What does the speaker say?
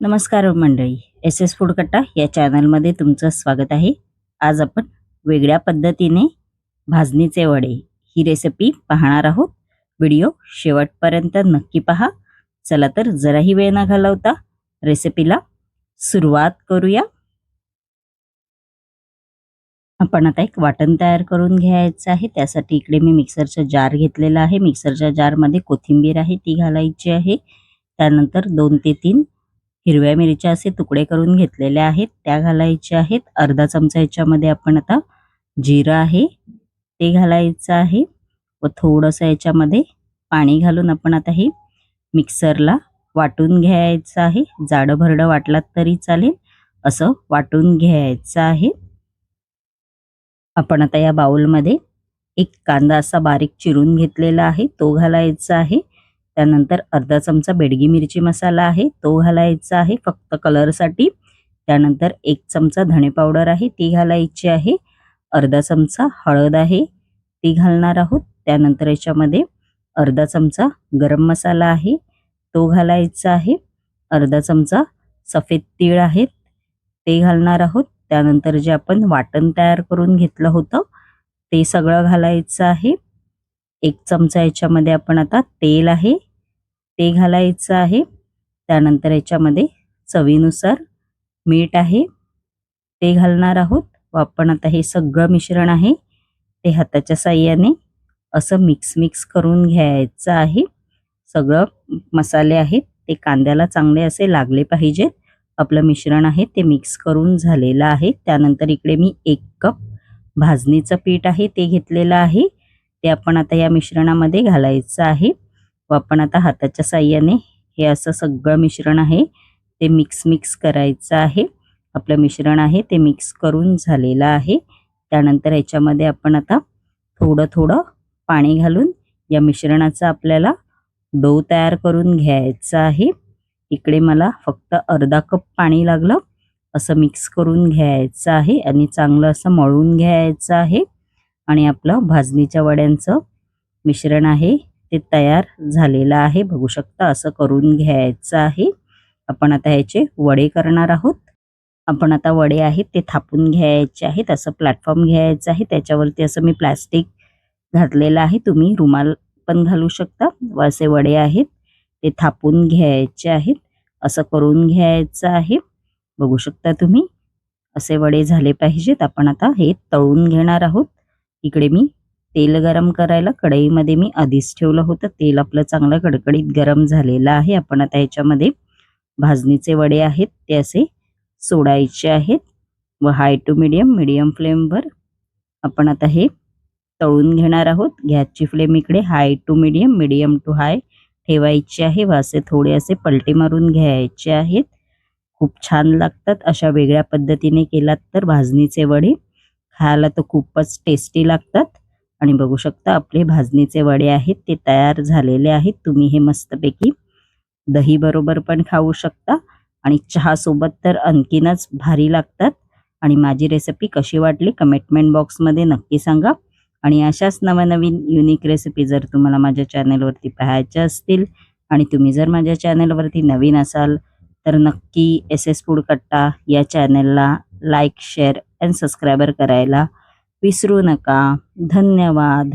नमस्कार मंडळी, S S food कट्टा या चॅनलमध्ये तुमचं स्वागत आहे. आज आपण वेगळ्या पद्धतीने भाजणीचे वडे ही रेसिपी पाहणार आहोत. व्हिडिओ शेवटपर्यंत नक्की पहा. चला तर जराही वेळ न घालवता रेसिपीला सुरुवात करूया. आपण आता एक वाटण तयार करून घ्यायचं आहे. त्यासाठी इकडे मी मिक्सरचा जार घेतलेला आहे. मिक्सरच्या जारमध्ये कोथिंबीर आहे ती घालायची आहे. त्यानंतर 2 ते 3 हिरव्या मिरच्या असे तुकडे करून घेतलेल्या आहेत त्या घालायच्या आहेत. अर्धा चमचा याच्यामध्ये आपण आता जिरं आहे ते घालायचं आहे व थोडंसं याच्यामध्ये पाणी घालून आपण आता हे मिक्सरला वाटून घ्यायचं आहे. जाडं भरडं वाटलात तरी चालेल, असं वाटून घ्यायचं आहे. आपण आता या बाउलमध्ये एक कांदा असा बारीक चिरून घेतलेला आहे तो घालायचा आहे. त्यानंतर अर्धा चमचा बेडगी मिरची मसाला आहे तो घालायचा आहे फक्त कलरसाठी. त्यानंतर 1 चमचा धणे पावडर आहे ती घालायची आहे. अर्धा चमचा हळद आहे ती घालणार आहोत. त्यानंतर याच्यामध्ये अर्धा चमचा गरम मसाला आहे तो घालायचा आहे. अर्धा चमचा सफेद तीळ आहेत ते घालणार आहोत. त्यानंतर जे आपण वाटण तयार करून घेतलं होतं ते सगळं घालायचं आहे. 1 चमचा याच्यामध्ये आपण आता तेल आहे ते घालायचं आहे. त्यानंतर याच्यामध्ये चवीनुसार मीठ आहे ते घालणार आहोत व आपण आता हे सगळं मिश्रण आहे ते हाताच्या साहाय्याने असं मिक्स करून घ्यायचं आहे. सगळं मसाले आहेत ते कांद्याला चांगले असे लागले पाहिजेत. आपलं मिश्रण आहे ते मिक्स करून झालेलं आहे. त्यानंतर इकडे मी 1 कप भाजणीचं पीठ आहे ते घेतलेलं आहे. ते आपण आता या मिश्रणामध्ये घालायचं आहे व आपण आता हाताच्या साहाय्याने हे असं सगळं मिश्रण आहे ते मिक्स करायचं आहे. आपलं मिश्रण आहे ते मिक्स करून झालेलं आहे. त्यानंतर याच्यामध्ये आपण आता थोडं पाणी घालून या मिश्रणाचा आपल्याला डो तयार करून घ्यायचा आहे. इकडे मला फक्त अर्धा कप पाणी लागलं. असं मिक्स करून घ्यायचं आहे आणि चांगलं असं मळून घ्यायचं आहे. आणि आपलं भाजणीच्या वड्यांचं मिश्रण आहे ते तयार झालेलं आहे. बघू शकता असं करून घ्यायचं आहे. आपण आता याचे वडे करणार आहोत. आपण आता वडे आहेत ते थापून घ्यायचे आहेत. असं प्लॅटफॉर्म घ्यायचं आहे. त्याच्यावरती असं मी प्लास्टिक घातलेलं आहे. तुम्ही रुमाल पण घालू शकता व असे वडे आहेत ते थापून घ्यायचे आहेत. असं करून घ्यायचं आहे. बघू शकता तुम्ही असे वडे झाले पाहिजेत. आपण आता हे तळून घेणार आहोत. इकडे मी तेल गरम करायला कढईमध्ये मी आधीच ठेवलं होतं. तेल आपलं चांगलं कडकडीत गरम झालेलं आहे. आपण आता याच्यामध्ये भाजणीचे वडे आहेत ते असे सोडायचे आहेत व हाय टू मीडियम फ्लेमवर आपण आता हे तळून घेणार आहोत. गॅसची फ्लेम इकडे हाय टू मीडियम टू हाय ठेवायची आहे व असे थोडे असे पलटी मारून घ्यायचे आहेत. खूप छान लागतात. अशा वेगळ्या पद्धतीने केलात तर भाजणीचे वडे खायला तर खूपच टेस्टी लागतात. आणि बघू शकता आपले भाजणीचे वडे आहेत ते तयार झालेले आहेत. तुम्ही हे मस्तपैकी दही बरोबर पण खाऊ शकता आणि चहा सोबत तर आणखीनच भारी लागतात. आणि माझी रेसिपी कशी वाटली कमेंट बॉक्समध्ये नक्की सांगा. आणि अशाच नवनवीन युनिक रेसिपी जर तुम्हाला माझ्या चॅनलवरती पाहायच्या असतील आणि तुम्ही जर माझ्या चॅनलवरती नवीन असाल तर नक्की एस एस फूड कट्टा या चॅनलला लाईक, शेअर अँड सबस्क्राईबर करायला विसरू नका. धन्यवाद.